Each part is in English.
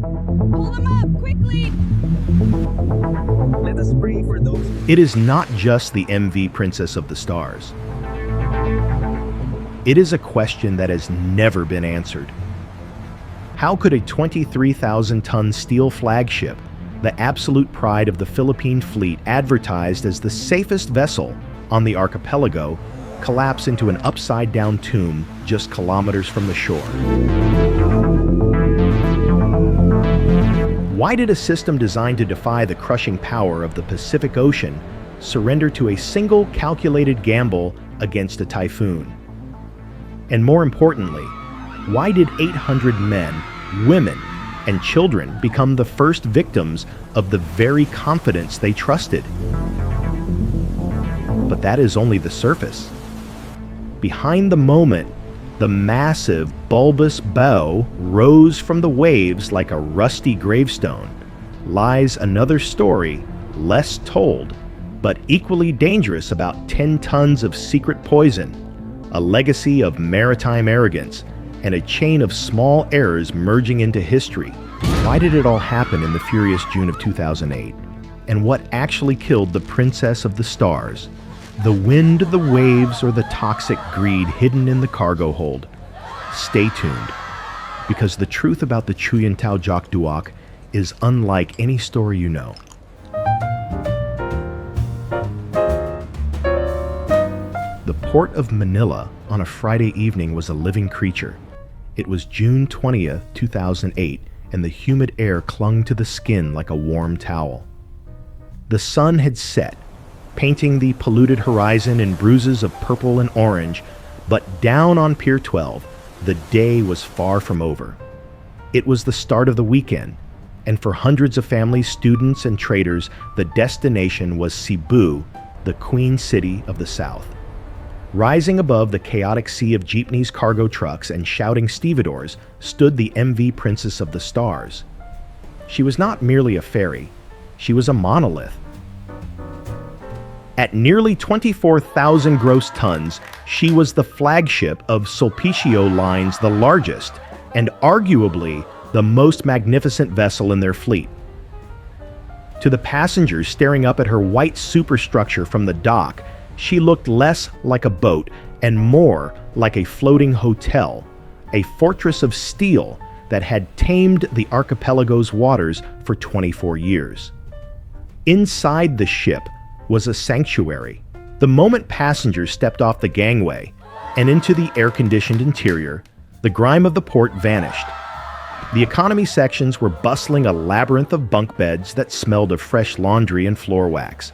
Pull them up, quickly! Let us pray for those. It is not just the MV Princess of the Stars. It is a question that has never been answered. How could a 23,000-ton steel flagship, the absolute pride of the Philippine fleet, advertised as the safest vessel on the archipelago, collapse into an upside-down tomb just kilometers from the shore? Why did a system designed to defy the crushing power of the Pacific Ocean surrender to a single calculated gamble against a typhoon? And more importantly, why did 800 men, women, and children become the first victims of the very confidence they trusted? But that is only the surface. Behind the moment, the massive, bulbous bow rose from the waves like a rusty gravestone, lies another story, less told, but equally dangerous, about 10 tons of secret poison, a legacy of maritime arrogance, and a chain of small errors merging into history. Why did it all happen in the furious June of 2008? And what actually killed the Princess of the Stars? The wind, the waves, or the toxic greed hidden in the cargo hold? Stay tuned, because the truth about the Chuyan Tao Jok Duok is unlike any story you know. The port of Manila on a Friday evening was a living creature. It was June 20th, 2008, and the humid air clung to the skin like a warm towel. The sun had set, painting the polluted horizon in bruises of purple and orange, but down on Pier 12, the day was far from over. It was the start of the weekend, and for hundreds of families, students, and traders, the destination was Cebu, the Queen City of the South. Rising above the chaotic sea of jeepneys, cargo trucks, and shouting stevedores stood the MV Princess of the Stars. She was not merely a ferry, she was a monolith. At nearly 24,000 gross tons, she was the flagship of Sulpicio Line's the largest, and arguably the most magnificent vessel in their fleet. To the passengers staring up at her white superstructure from the dock, she looked less like a boat and more like a floating hotel, a fortress of steel that had tamed the archipelago's waters for 24 years. Inside the ship was a sanctuary. The moment passengers stepped off the gangway and into the air-conditioned interior, the grime of the port vanished. The economy sections were bustling, a labyrinth of bunk beds that smelled of fresh laundry and floor wax.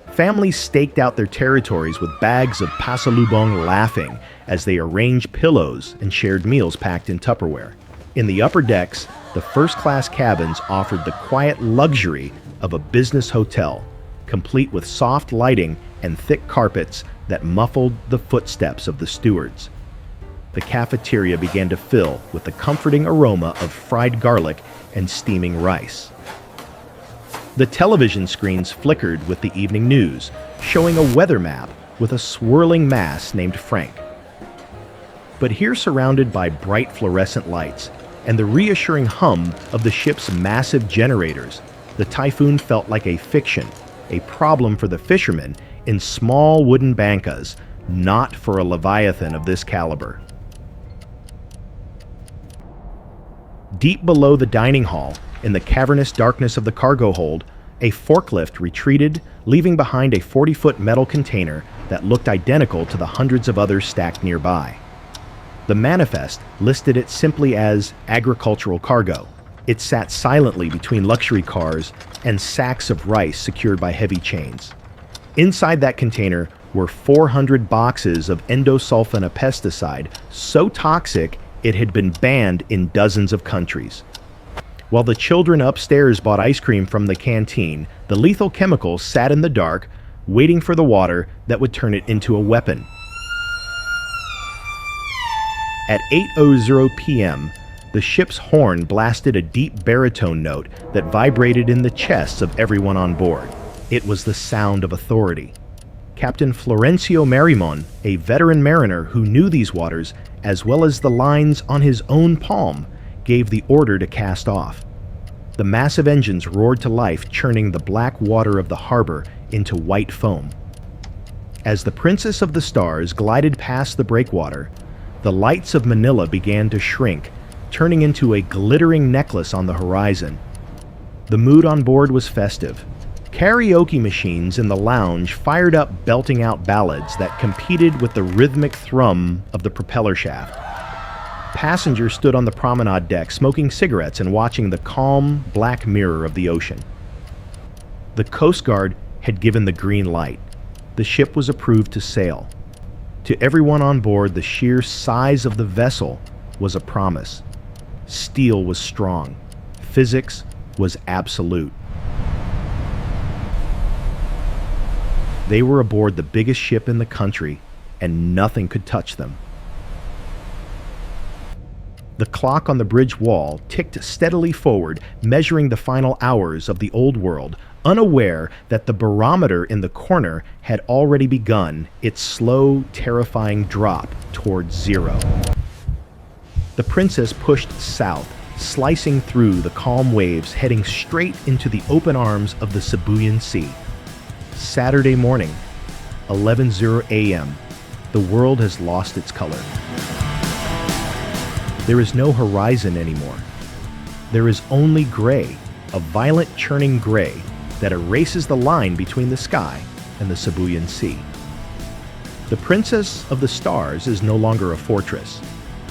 Families staked out their territories with bags of pasalubong, laughing as they arranged pillows and shared meals packed in Tupperware. In the upper decks, the first-class cabins offered the quiet luxury of a business hotel, complete with soft lighting and thick carpets that muffled the footsteps of the stewards. The cafeteria began to fill with the comforting aroma of fried garlic and steaming rice. The television screens flickered with the evening news, showing a weather map with a swirling mass named Frank. But here, surrounded by bright fluorescent lights and the reassuring hum of the ship's massive generators, the typhoon felt like a fiction, a problem for the fishermen in small wooden bankas, not for a leviathan of this caliber. Deep below the dining hall, in the cavernous darkness of the cargo hold, a forklift retreated, leaving behind a 40-foot metal container that looked identical to the hundreds of others stacked nearby. The manifest listed it simply as agricultural cargo. It sat silently between luxury cars and sacks of rice secured by heavy chains. Inside that container were 400 boxes of Endosulfan, a pesticide so toxic it had been banned in dozens of countries. While the children upstairs bought ice cream from the canteen, the lethal chemical sat in the dark, waiting for the water that would turn it into a weapon. At 8:00 p.m., the ship's horn blasted a deep baritone note that vibrated in the chests of everyone on board. It was the sound of authority. Captain Florencio Marimon, a veteran mariner who knew these waters as well as the lines on his own palm, gave the order to cast off. The massive engines roared to life, churning the black water of the harbor into white foam. As the Princess of the Stars glided past the breakwater, the lights of Manila began to shrink, turning into a glittering necklace on the horizon. The mood on board was festive. Karaoke machines in the lounge fired up, belting out ballads that competed with the rhythmic thrum of the propeller shaft. Passengers stood on the promenade deck, smoking cigarettes and watching the calm, black mirror of the ocean. The Coast Guard had given the green light. The ship was approved to sail. To everyone on board, the sheer size of the vessel was a promise. Steel was strong. Physics was absolute. They were aboard the biggest ship in the country, and nothing could touch them. The clock on the bridge wall ticked steadily forward, measuring the final hours of the old world, unaware that the barometer in the corner had already begun its slow, terrifying drop towards zero. The Princess pushed south, slicing through the calm waves, heading straight into the open arms of the Sibuyan Sea. Saturday morning, 11:00 a.m. The world has lost its color. There is no horizon anymore. There is only gray, a violent churning gray that erases the line between the sky and the Sibuyan Sea. The Princess of the Stars is no longer a fortress.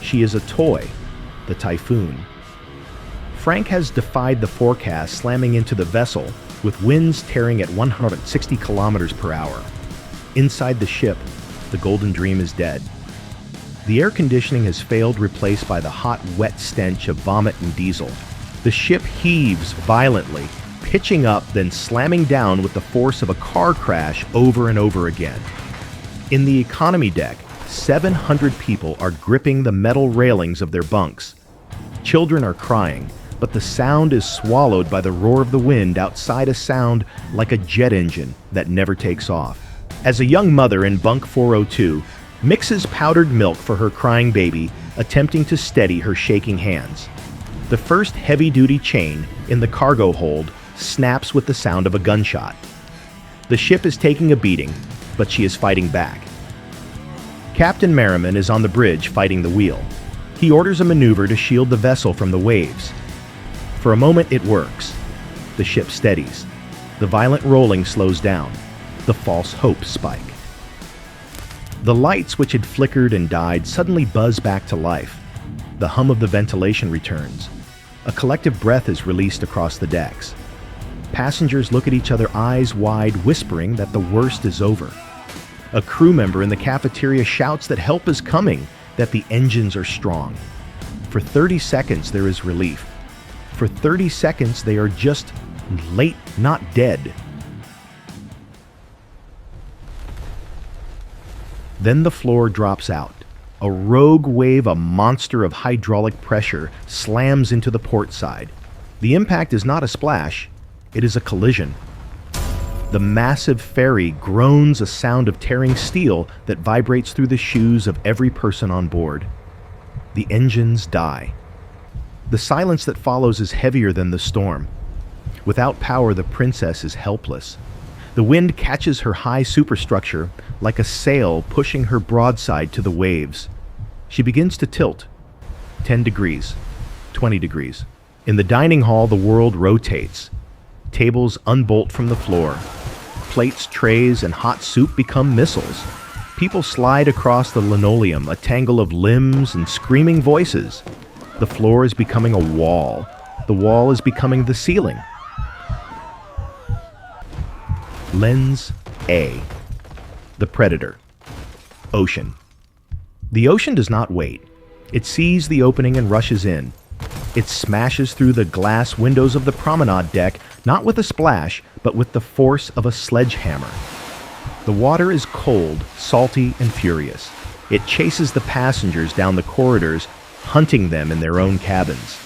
She is a toy, the Typhoon. Frank has defied the forecast, slamming into the vessel with winds tearing at 160 kilometers per hour. Inside the ship, the Golden Dream is dead. The air conditioning has failed, replaced by the hot, wet stench of vomit and diesel. The ship heaves violently, pitching up, then slamming down with the force of a car crash over and over again. In the economy deck, 700 people are gripping the metal railings of their bunks. Children are crying, but the sound is swallowed by the roar of the wind outside, a sound like a jet engine that never takes off. As a young mother in bunk 402 mixes powdered milk for her crying baby, attempting to steady her shaking hands, the first heavy-duty chain in the cargo hold snaps with the sound of a gunshot. The ship is taking a beating, but she is fighting back. Captain Merriman is on the bridge fighting the wheel. He orders a maneuver to shield the vessel from the waves. For a moment it works. The ship steadies. The violent rolling slows down. The false hopes spike. The lights, which had flickered and died, suddenly buzz back to life. The hum of the ventilation returns. A collective breath is released across the decks. Passengers look at each other, eyes wide, whispering that the worst is over. A crew member in the cafeteria shouts that help is coming, that the engines are strong. For 30 seconds there is relief. For 30 seconds they are just late, not dead. Then the floor drops out. A rogue wave, a monster of hydraulic pressure, slams into the port side. The impact is not a splash, it is a collision. The massive ferry groans, a sound of tearing steel that vibrates through the shoes of every person on board. The engines die. The silence that follows is heavier than the storm. Without power, the princess is helpless. The wind catches her high superstructure like a sail, pushing her broadside to the waves. She begins to tilt. 10 degrees, 20 degrees. In the dining hall, the world rotates. Tables unbolt from the floor. Plates, trays, and hot soup become missiles. People slide across the linoleum, a tangle of limbs and screaming voices. The floor is becoming a wall. The wall is becoming the ceiling. Lens A. The predator. Ocean. The ocean does not wait. It sees the opening and rushes in. It smashes through the glass windows of the promenade deck, not with a splash, but with the force of a sledgehammer. The water is cold, salty, and furious. It chases the passengers down the corridors, hunting them in their own cabins.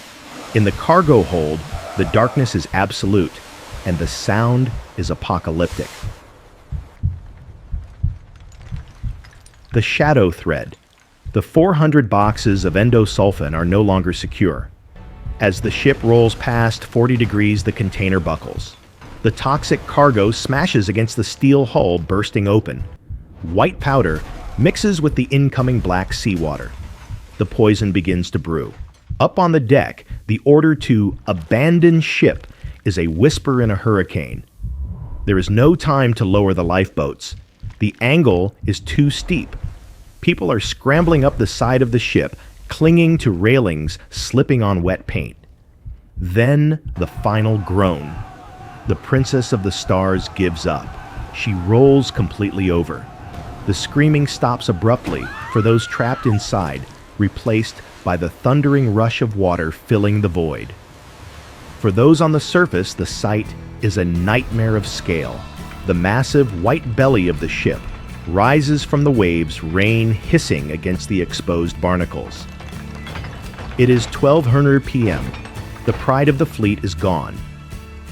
In the cargo hold, the darkness is absolute, and the sound is apocalyptic. The shadow thread. The 400 boxes of Endosulfan are no longer secure. As the ship rolls past 40 degrees, the container buckles. The toxic cargo smashes against the steel hull, bursting open. White powder mixes with the incoming black seawater. The poison begins to brew. Up on the deck, the order to abandon ship is a whisper in a hurricane. There is no time to lower the lifeboats. The angle is too steep. People are scrambling up the side of the ship, clinging to railings, slipping on wet paint. Then the final groan. The Princess of the Stars gives up. She rolls completely over. The screaming stops abruptly for those trapped inside, replaced by the thundering rush of water filling the void. For those on the surface, the sight is a nightmare of scale. The massive white belly of the ship rises from the waves, rain hissing against the exposed barnacles. It is 12:00 p.m. The pride of the fleet is gone.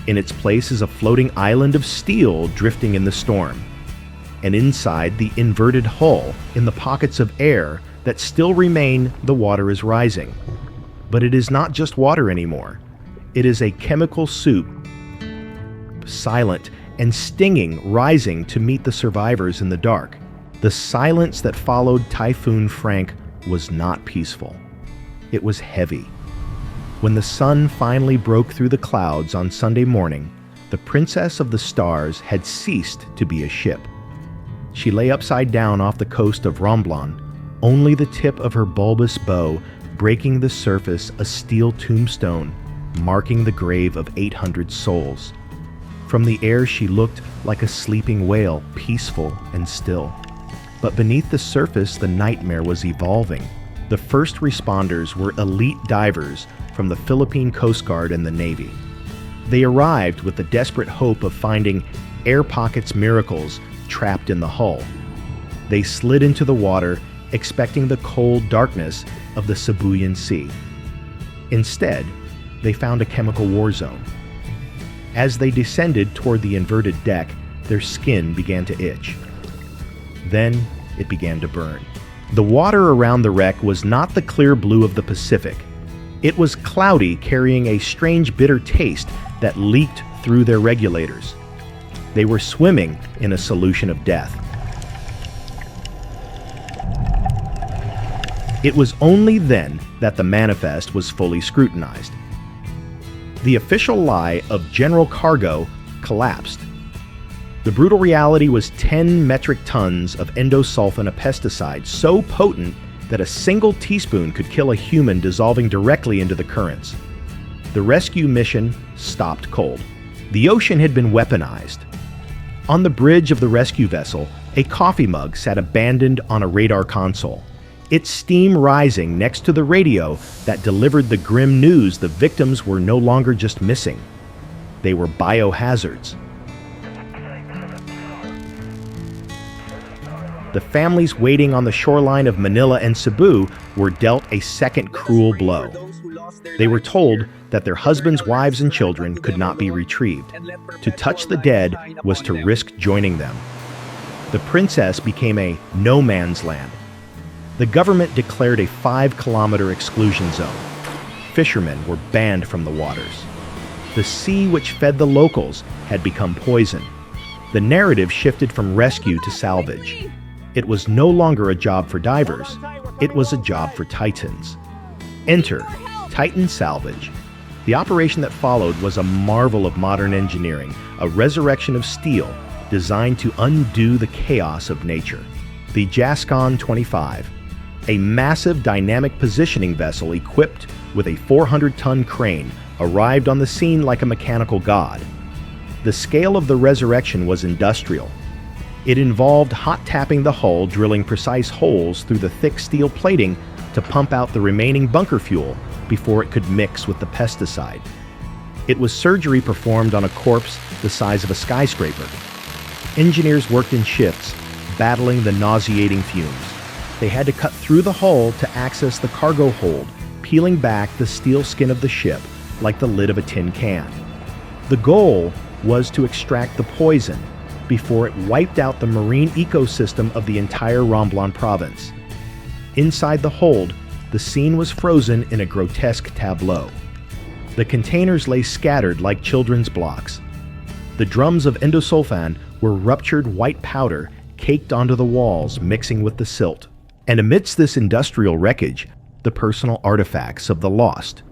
In its place is a floating island of steel drifting in the storm. And inside the inverted hull, in the pockets of air that still remain, the water is rising. But it is not just water anymore. It is a chemical soup, silent and stinging, rising to meet the survivors in the dark. The silence that followed Typhoon Frank was not peaceful. It was heavy. When the sun finally broke through the clouds on Sunday morning, the Princess of the Stars had ceased to be a ship. She lay upside down off the coast of Romblon, only the tip of her bulbous bow breaking the surface, a steel tombstone marking the grave of 800 souls. From the air she looked like a sleeping whale, peaceful and still. But beneath the surface, the nightmare was evolving. The first responders were elite divers from the Philippine Coast Guard and the Navy. They arrived with the desperate hope of finding air pockets miracles trapped in the hull. They slid into the water, expecting the cold darkness of the Sibuyan Sea. Instead, they found a chemical war zone. As they descended toward the inverted deck, their skin began to itch. Then it began to burn. The water around the wreck was not the clear blue of the Pacific. It was cloudy, carrying a strange bitter taste that leaked through their regulators. They were swimming in a solution of death. It was only then that the manifest was fully scrutinized. The official lie of general cargo collapsed. The brutal reality was 10 metric tons of Endosulfan, a pesticide so potent that a single teaspoon could kill a human, dissolving directly into the currents. The rescue mission stopped cold. The ocean had been weaponized. On the bridge of the rescue vessel, a coffee mug sat abandoned on a radar console, its steam rising next to the radio that delivered the grim news the victims were no longer just missing. They were biohazards. The families waiting on the shoreline of Manila and Cebu were dealt a second cruel blow. They were told that their husbands, wives, and children could not be retrieved. To touch the dead was to risk joining them. The princess became a no man's land. The government declared a 5-kilometer exclusion zone. Fishermen were banned from the waters. The sea which fed the locals had become poison. The narrative shifted from rescue to salvage. It was no longer a job for divers. It was a job for titans. Enter Titan Salvage. The operation that followed was a marvel of modern engineering, a resurrection of steel designed to undo the chaos of nature. The Jascon 25, a massive dynamic positioning vessel equipped with a 400-ton crane, arrived on the scene like a mechanical god. The scale of the resurrection was industrial. It involved hot-tapping the hull, drilling precise holes through the thick steel plating to pump out the remaining bunker fuel before it could mix with the pesticide. It was surgery performed on a corpse the size of a skyscraper. Engineers worked in shifts, battling the nauseating fumes. They had to cut through the hull to access the cargo hold, peeling back the steel skin of the ship like the lid of a tin can. The goal was to extract the poison before it wiped out the marine ecosystem of the entire Romblon province. Inside the hold, the scene was frozen in a grotesque tableau. The containers lay scattered like children's blocks. The drums of Endosulfan were ruptured white powder caked onto the walls, mixing with the silt. And amidst this industrial wreckage, the personal artifacts of the lost.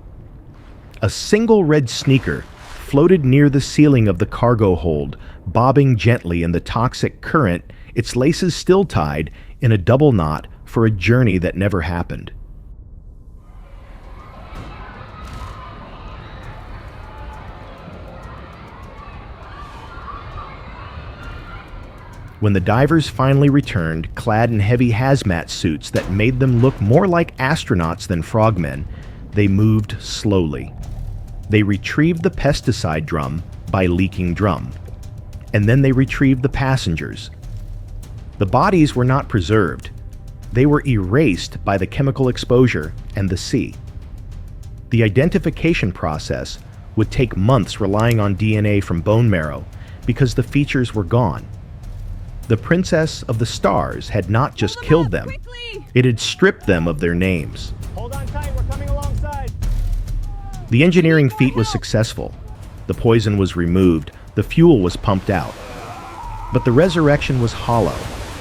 A single red sneaker floated near the ceiling of the cargo hold, bobbing gently in the toxic current, its laces still tied in a double knot for a journey that never happened. When the divers finally returned, clad in heavy hazmat suits that made them look more like astronauts than frogmen, they moved slowly. They retrieved the pesticide drum by leaking drum, and then they retrieved the passengers. The bodies were not preserved. They were erased by the chemical exposure and the sea. The identification process would take months, relying on DNA from bone marrow because the features were gone. The Princess of the Stars had not just killed them, it had stripped them of their names. Hold on tight, we're coming alongside. The engineering feat was successful. The poison was removed, the fuel was pumped out. But the resurrection was hollow.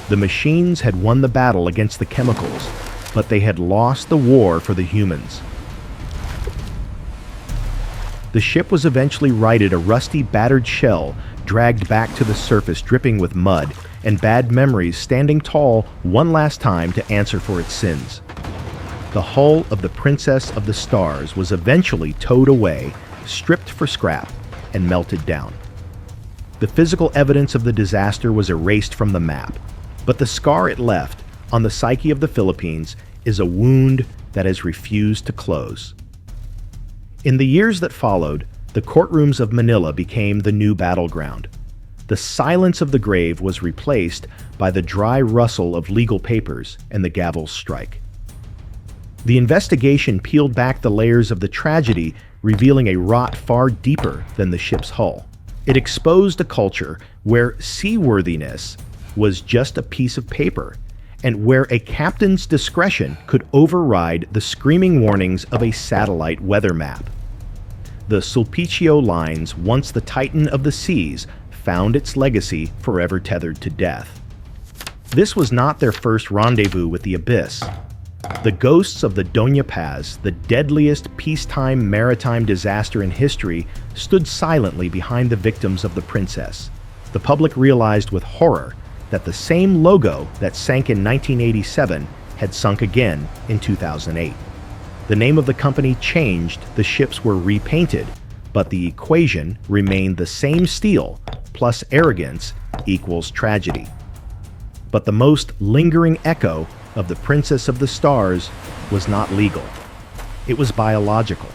The machines had won the battle against the chemicals, but they had lost the war for the humans. The ship was eventually righted, a rusty, battered shell dragged back to the surface, dripping with mud, and bad memories standing tall one last time to answer for its sins. The hull of the Princess of the Stars was eventually towed away, stripped for scrap, and melted down. The physical evidence of the disaster was erased from the map, but the scar it left on the psyche of the Philippines is a wound that has refused to close. In the years that followed, the courtrooms of Manila became the new battleground. The silence of the grave was replaced by the dry rustle of legal papers and the gavel's strike. The investigation peeled back the layers of the tragedy, revealing a rot far deeper than the ship's hull. It exposed a culture where seaworthiness was just a piece of paper, and where a captain's discretion could override the screaming warnings of a satellite weather map. The Sulpicio lines, once the titan of the seas, found its legacy forever tethered to death. This was not their first rendezvous with the abyss. The ghosts of the Doña Paz, the deadliest peacetime maritime disaster in history, stood silently behind the victims of the Princess. The public realized with horror that the same logo that sank in 1987 had sunk again in 2008. The name of the company changed, the ships were repainted, but the equation remained the same: steel plus arrogance equals tragedy. But the most lingering echo of the Princess of the Stars was not legal. It was biological.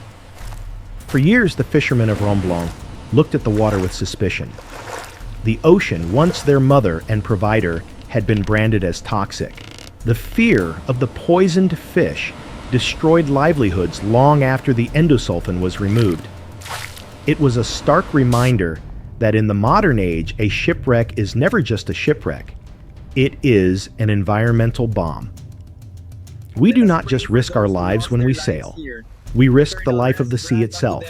For years, the fishermen of Romblon looked at the water with suspicion. The ocean, once their mother and provider, had been branded as toxic. The fear of the poisoned fish destroyed livelihoods long after the endosulfan was removed. It was a stark reminder that in the modern age, a shipwreck is never just a shipwreck. It is an environmental bomb. We do not just risk our lives when we sail. We risk the life of the sea itself.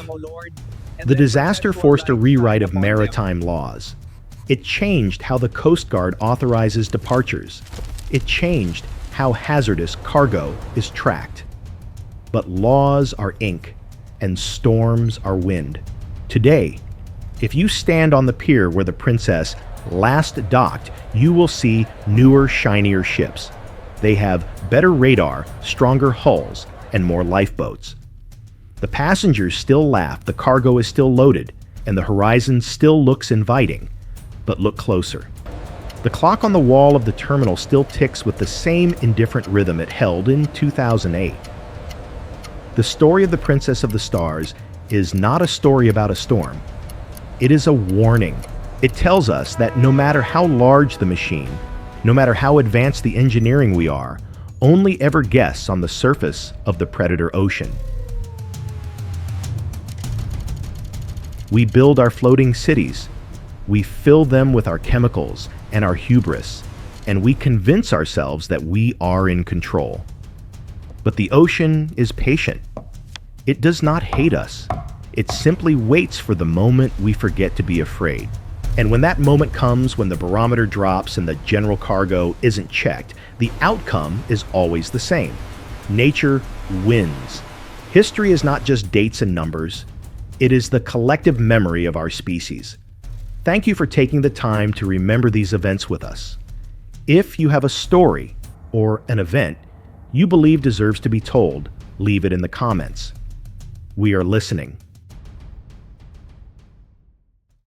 The disaster forced a rewrite of maritime laws. It changed how the Coast Guard authorizes departures. It changed how hazardous cargo is tracked. But laws are ink, and storms are wind. Today, if you stand on the pier where the Princess last docked, you will see newer, shinier ships. They have better radar, stronger hulls, and more lifeboats. The passengers still laugh, the cargo is still loaded, and the horizon still looks inviting. But look closer. The clock on the wall of the terminal still ticks with the same indifferent rhythm it held in 2008. The story of the Princess of the Stars is not a story about a storm. It is a warning. It tells us that no matter how large the machine, no matter how advanced the engineering we are, only ever guests on the surface of the predator ocean. We build our floating cities. We fill them with our chemicals and our hubris, and we convince ourselves that we are in control. But the ocean is patient. It does not hate us. It simply waits for the moment we forget to be afraid. And when that moment comes, when the barometer drops and the general cargo isn't checked, the outcome is always the same. Nature wins. History is not just dates and numbers. It is the collective memory of our species. Thank you for taking the time to remember these events with us. If you have a story or an event you believe deserves to be told, leave it in the comments. We are listening.